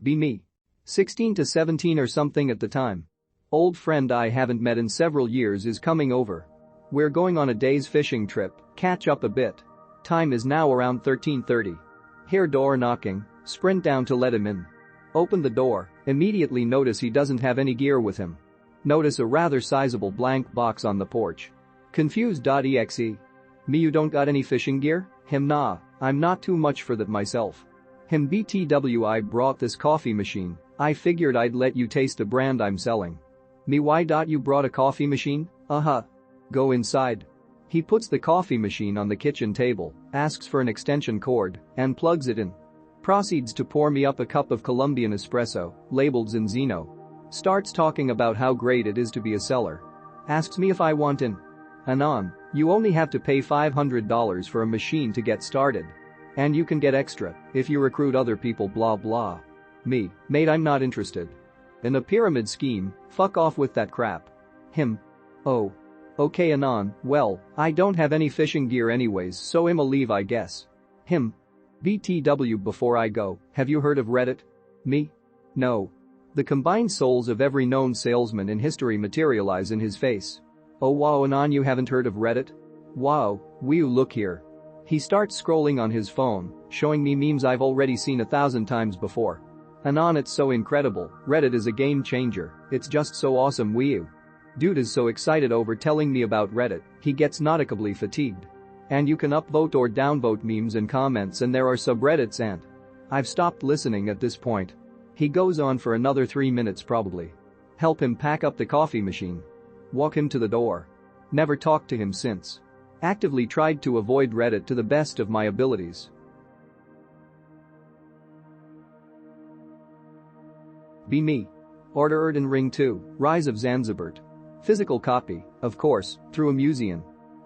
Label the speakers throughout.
Speaker 1: Be me. 16 to 17 or something at the time. Old friend I haven't met in several years is coming over. We're going on a day's fishing trip, catch up a bit. Time is now around 13:30. Hear door knocking, sprint down to let him in. Open the door, immediately notice he doesn't have any gear with him. Notice a rather sizable blank box on the porch. Confused.exe. Me, you don't got any fishing gear? Him, nah, I'm not too much for that myself. Him, BTW, I brought this coffee machine, I figured I'd let you taste the brand I'm selling. Me, why you brought a coffee machine? Go inside. He puts the coffee machine on the kitchen table, asks for an extension cord, and plugs it in. Proceeds to pour me up a cup of Colombian espresso, labeled Zinzino. Starts talking about how great it is to be a seller. Asks me if I want in. Anon, you only have to pay $500 for a machine to get started. And you can get extra if you recruit other people, blah blah. Me, mate, I'm not interested. In a pyramid scheme, fuck off with that crap. Him. Oh. Okay, Anon, well, I don't have any fishing gear anyways, so I'ma leave, I guess. Him. BTW, before I go, have you heard of Reddit? Me? No. The combined souls of every known salesman in history materialize in his face. Oh wow, Anon, you haven't heard of Reddit? Wow, look here. He starts scrolling on his phone, showing me memes I've already seen 1,000 times before. Anon, it's so incredible, Reddit is a game changer, it's just so awesome, Dude is so excited over telling me about Reddit, he gets noticeably fatigued. And you can upvote or downvote memes and comments, and there are subreddits, and I've stopped listening at this point. He goes on for another 3 minutes probably. Help him pack up the coffee machine. Walk him to the door. Never talked to him since. Actively tried to avoid Reddit to the best of my abilities. Be me. Order Erden Ring 2, Rise of Zanzibart. Physical copy, of course, through a museum.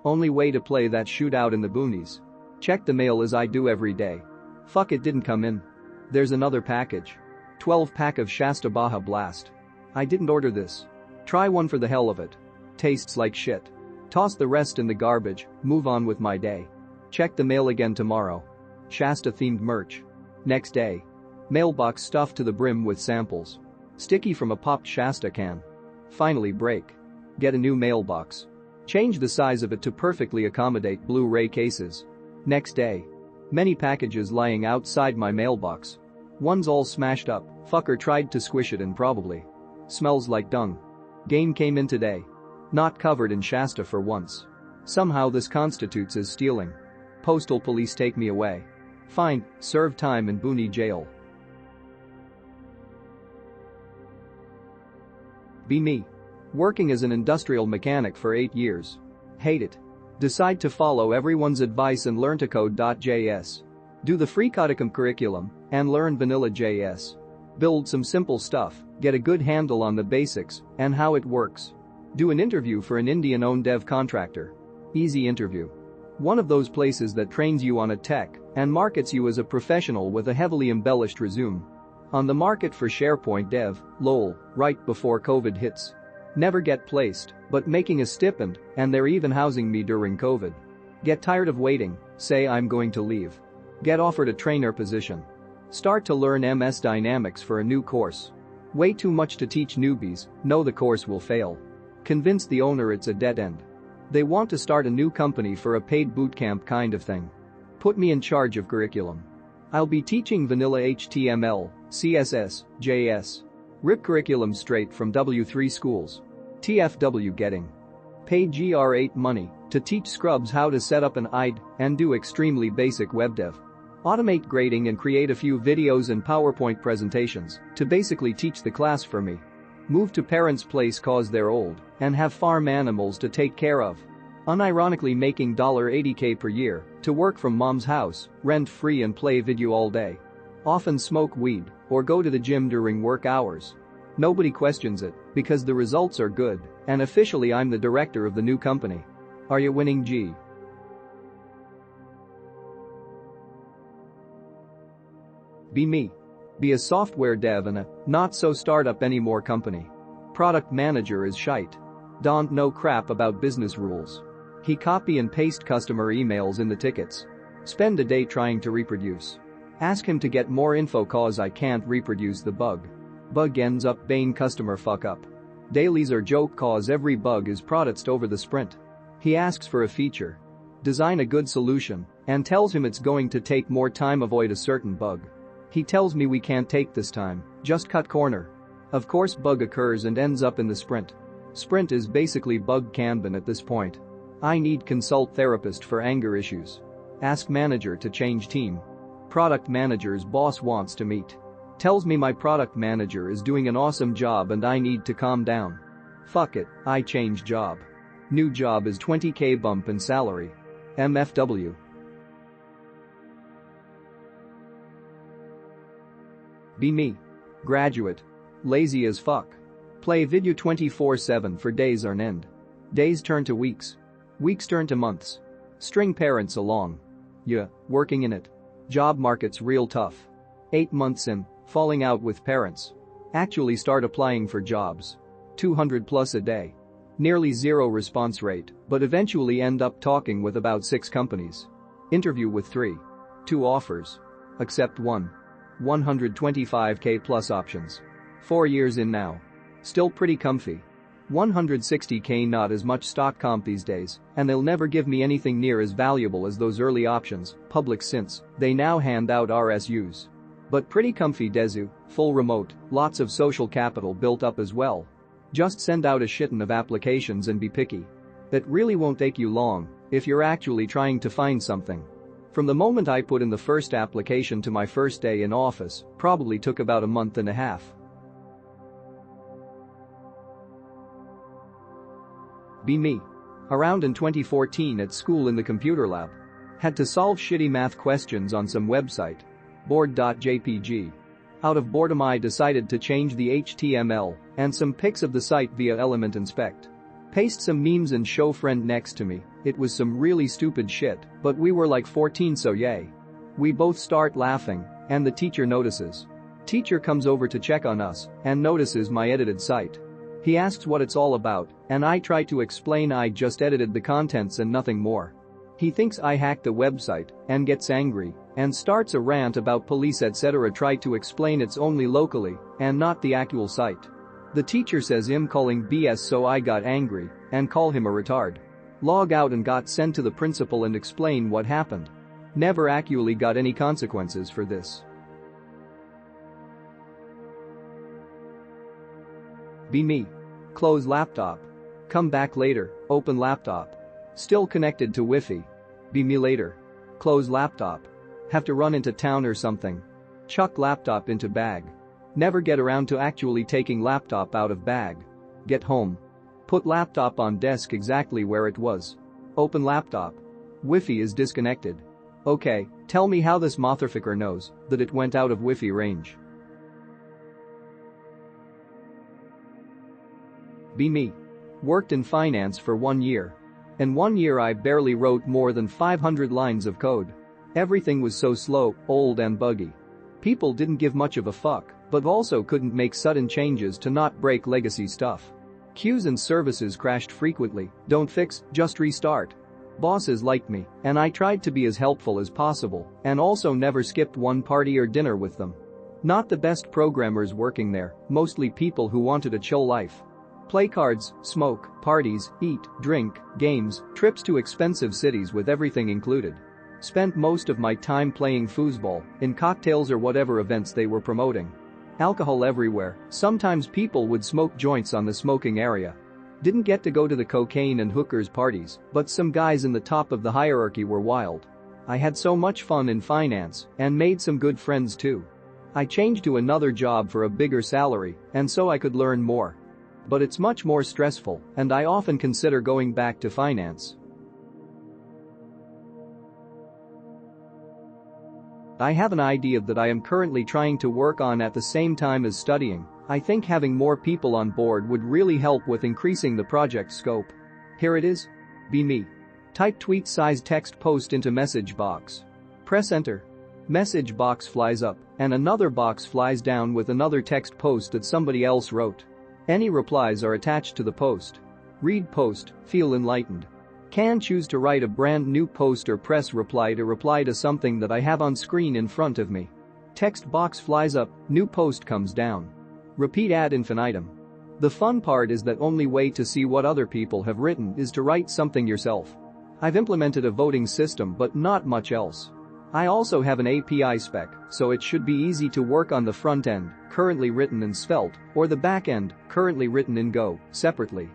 Speaker 1: Only way to play that shootout in the boonies. Check the mail as I do every day. Fuck, it didn't come in. There's another package. 12-pack of Shasta Baja Blast. I didn't order this. Try one for the hell of it. Tastes like shit. Toss the rest in the garbage, move on with my day. Check the mail again tomorrow. Shasta-themed merch. Next day. Mailbox stuffed to the brim with samples. Sticky from a popped Shasta can. Finally break. Get a new mailbox. Change the size of it to perfectly accommodate Blu-ray cases. Next day. Many packages lying outside my mailbox. One's all smashed up, fucker tried to squish it and probably smells like dung. Game came in today. Not covered in Shasta for once. Somehow this constitutes as stealing. Postal police take me away. Fine, serve time in Booney jail. Be me. Working as an industrial mechanic for 8 years. Hate it. Decide to follow everyone's advice and learn to code.js. Do the free Codicum curriculum and learn Vanilla.js. Build some simple stuff, get a good handle on the basics and how it works. Do an interview for an Indian-owned dev contractor. Easy interview. One of those places that trains you on a tech and markets you as a professional with a heavily embellished resume. On the market for SharePoint dev, lol, right before COVID hits. Never get placed, but making a stipend, and they're even housing me during COVID. Get tired of waiting, say I'm going to leave. Get offered a trainer position. Start to learn MS Dynamics for a new course. Way too much to teach newbies, know the course will fail. Convince the owner it's a dead end. They want to start a new company for a paid bootcamp kind of thing. Put me in charge of curriculum. I'll be teaching vanilla HTML, CSS, JS. Rip curriculum straight from W3 schools. TFW getting paid GR8 money to teach scrubs how to set up an IDE and do extremely basic web dev. Automate grading and create a few videos and PowerPoint presentations to basically teach the class for me. Move to parents' place cause they're old and have farm animals to take care of. Unironically making $80K per year to work from mom's house, rent-free and play video all day. Often smoke weed or go to the gym during work hours. Nobody questions it because the results are good and officially I'm the director of the new company. Are you winning, G? Be me. Be a software dev in a not-so-startup anymore company. Product manager is shite. Don't know crap about business rules. He copy and paste customer emails in the tickets. Spend a day trying to reproduce Ask him to get more info cause I can't reproduce the bug. Bug ends up being customer fuck up. Dailies are joke cause every bug is produced over the sprint. He asks for a feature. Design a good solution and tells him it's going to take more time avoid a certain bug. He tells me we can't take this time, just cut corner. Of course bug occurs and ends up in the sprint. Sprint is basically bug Kanban at this point. I need consult therapist for anger issues. Ask manager to change team. Product manager's boss wants to meet. Tells me my product manager is doing an awesome job and I need to calm down. Fuck it, I change job. New job is 20k bump in salary. MFW. Be me. Graduate. Lazy as fuck. Play video 24/7 for days on end. Days turn to weeks. Weeks turn to months. String parents along. Yeah, working in it. Job market's real tough. 8 months in, falling out with parents. Actually start applying for jobs. 200 plus a day. Nearly zero response rate, but eventually end up talking with about 6 companies. Interview with 3. 2 offers. Accept 1. 125k plus options. 4 years in now. Still pretty comfy. 160k not as much stock comp these days, and they'll never give me anything near as valuable as those early options, public since they now hand out RSUs. But pretty comfy desu, full remote, lots of social capital built up as well. Just send out a shitton of applications and be picky. That really won't take you long if you're actually trying to find something. From the moment I put in the first application to my first day in office, probably took about a month and a half. Be me. Around in 2014 at school in the computer lab. Had to solve shitty math questions on some website. Board.jpg. Out of boredom I decided to change the HTML and some pics of the site via Element Inspect. Paste some memes and show friend next to me. It was some really stupid shit, but we were like 14 so yay. We both start laughing and the teacher notices. Teacher comes over to check on us and notices my edited site. He asks what it's all about and I try to explain I just edited the contents and nothing more. He thinks I hacked the website and gets angry and starts a rant about police etc. Try to explain it's only locally and not the actual site. The teacher says I'm calling BS so I got angry and call him a retard. Log out and got sent to the principal and explain what happened. Never actually got any consequences for this. Be me. Close laptop. Come back later, open laptop. Still connected to Wi-Fi. Be me later. Close laptop. Have to run into town or something. Chuck laptop into bag. Never get around to actually taking laptop out of bag. Get home. Put laptop on desk exactly where it was. Open laptop. Wi-Fi is disconnected. Okay, tell me how this motherfucker knows that it went out of Wi-Fi range. Be me. Worked in finance for 1 year. In 1 year I barely wrote more than 500 lines of code. Everything was so slow, old and buggy. People didn't give much of a fuck, but also couldn't make sudden changes to not break legacy stuff. Queues and services crashed frequently, don't fix, just restart. Bosses liked me, and I tried to be as helpful as possible, and also never skipped one party or dinner with them. Not the best programmers working there, mostly people who wanted a chill life. Play cards, smoke, parties, eat, drink, games, trips to expensive cities with everything included. Spent most of my time playing foosball, in cocktails or whatever events they were promoting. Alcohol everywhere, sometimes people would smoke joints on the smoking area. Didn't get to go to the cocaine and hookers parties, but some guys in the top of the hierarchy were wild. I had so much fun in finance and made some good friends too. I changed to another job for a bigger salary and so I could learn more. But it's much more stressful and I often consider going back to finance. I have an idea that I am currently trying to work on at the same time as studying. I think having more people on board would really help with increasing the project scope. Here it is. Be me. Type tweet-sized text post into message box. Press enter. Message box flies up and another box flies down with another text post that somebody else wrote. Any replies are attached to the post. Read post, feel enlightened. Can choose to write a brand new post or press reply to something that I have on screen in front of me. Text box flies up, new post comes down. Repeat ad infinitum. The fun part is that only way to see what other people have written is to write something yourself. I've implemented a voting system but not much else. I also have an API spec, so it should be easy to work on the front end, currently written in Svelte, or the back end, currently written in Go, separately.